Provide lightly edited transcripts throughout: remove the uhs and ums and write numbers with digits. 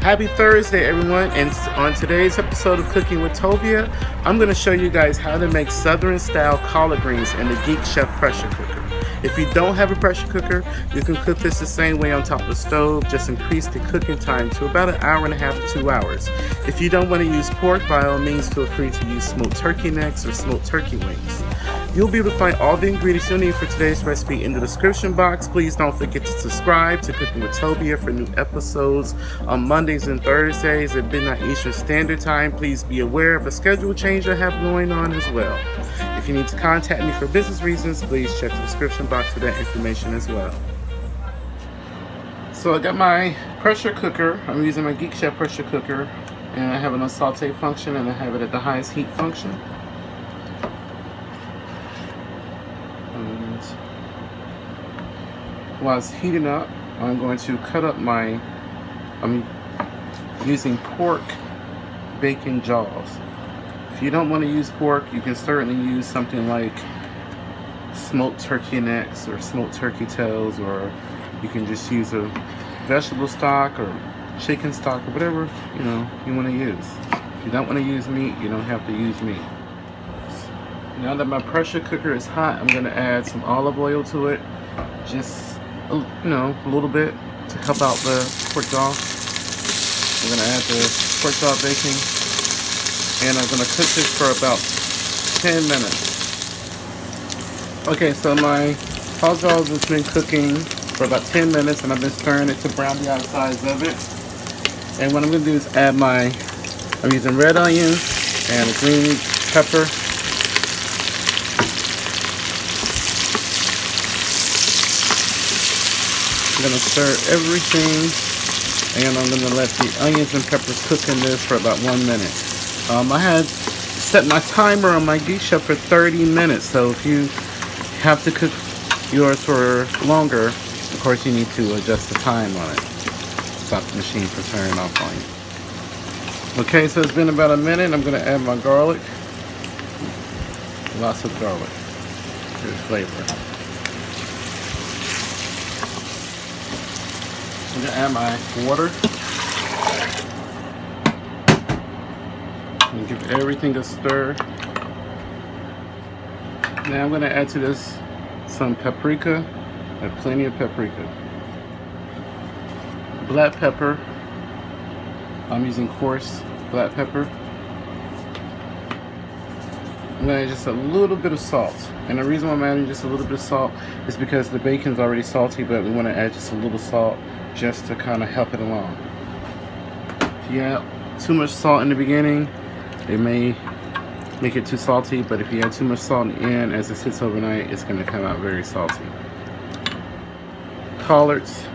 Happy Thursday, everyone, and on today's episode of Cooking with Tovia, I'm going to show you guys how to make Southern-style collard greens in the GeekChef pressure cooker. If you don't have a pressure cooker, you can cook this the same way on top of the stove, just increase the cooking time to about 1.5 hours to 2 hours. If you don't want to use pork, by all means, feel free to use smoked turkey necks or smoked turkey wings. You'll be able to find all the ingredients you'll need for today's recipe in the description box. Please don't forget to subscribe to Cooking with Tovia for new episodes on Mondays and Thursdays at midnight Eastern Standard Time. Please be aware of a schedule change I have going on as well. If you need to contact me for business reasons, please check the description box for that information as well. So I got my pressure cooker. I'm using my GeekChef pressure cooker, and I have it on saute function, and I have it at the highest heat function. While it's heating up, I'm going to cut up I'm using pork bacon jaws. If you don't want to use pork, you can certainly use something like smoked turkey necks or smoked turkey tails, or you can just use a vegetable stock or chicken stock or whatever you want to use. If you don't want to use meat, you don't have to use meat. Now that my pressure cooker is hot, I'm going to add some olive oil to it, just a little bit to help out the pork jaw. I'm going to add the pork jaw bacon, and I'm going to cook this for about 10 minutes. Okay, so my pork jaws has been cooking for about 10 minutes, and I've been stirring it to brown the outsides of it. And what I'm going to do is add I'm using red onion and a green pepper. I'm going to stir everything, and I'm going to let the onions and peppers cook in this for about 1 minute. I had set my timer on my GeekChef for 30 minutes, so if you have to cook yours for longer, of course you need to adjust the time on it. Stop the machine from turning off on you. Okay, so it's been about a minute. I'm going to add my garlic. Lots of garlic. Good flavor. I'm going to add my water and give everything a stir. Now I'm going to add to this some paprika. I have plenty of paprika. Black pepper. I'm using coarse black pepper. I'm going to add just a little bit of salt. And the reason why I'm adding just a little bit of salt is because the bacon's already salty, but we want to add just a little salt just to kind of help it along. If you add too much salt in the beginning, it may make it too salty, but if you add too much salt in the end, as it sits overnight, it's going to come out very salty. Collards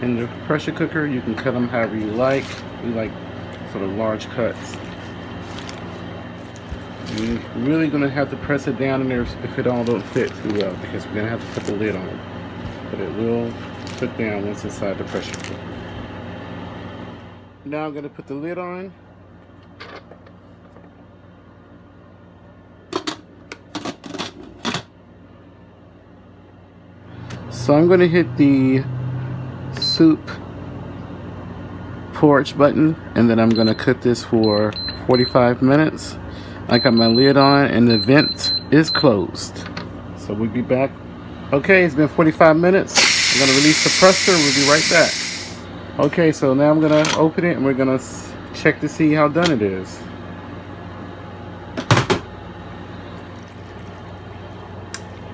in the pressure cooker, you can cut them however you like. We like sort of large cuts. You're really going to have to press it down in there if it all don't fit too well, because we're going to have to put the lid on. But it will put down once inside the pressure cooker. Now I'm going to put the lid on. So I'm going to hit the soup porch button, and then I'm going to cook this for 45 minutes. I got my lid on and the vent is closed. So we'll be back. Okay, it's been 45 minutes. I'm going to release the pressure. We'll be right back. Okay, so now I'm going to open it and we're going to check to see how done it is.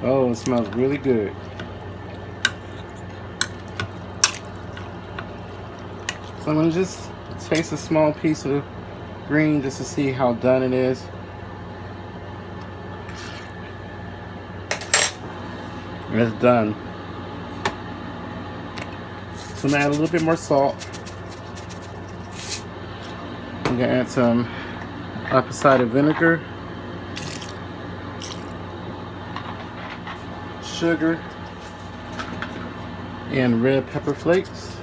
Oh, it smells really good. So I'm going to just taste a small piece of green just to see how done it is. And it's done. So I'm going to add a little bit more salt. I'm going to add some apple cider vinegar, sugar, and red pepper flakes.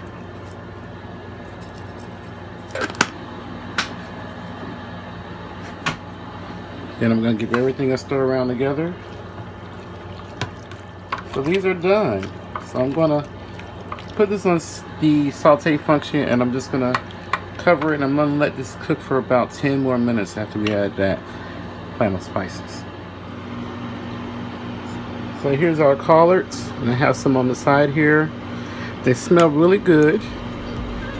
Then I'm going to give everything a stir around together. So these are done. So I'm going to put this on the saute function, and I'm just going to cover it. I'm gonna let this cook for about 10 more minutes after we add that final spices. So here's our collards, and I have some on the side here. They smell really good,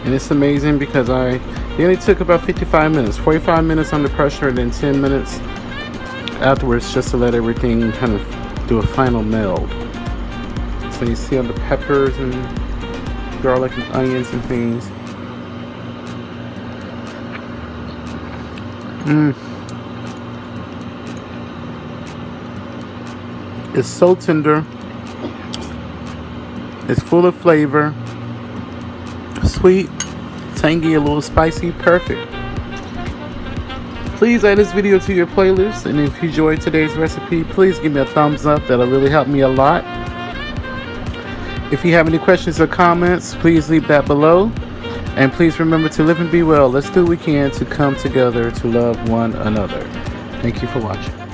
and it's amazing because they only took about 55 minutes, 45 minutes under pressure, and then 10 minutes afterwards just to let everything kind of do a final meld. So you see all the peppers and garlic and onions and things. It's so tender. It's full of flavor. Sweet, tangy, a little spicy, perfect. Please add this video to your playlist, and if you enjoyed today's recipe, please give me a thumbs up. That'll really help me a lot. If you have any questions or comments, please leave that below. And please remember to live and be well. Let's do what we can to come together to love one another. Thank you for watching.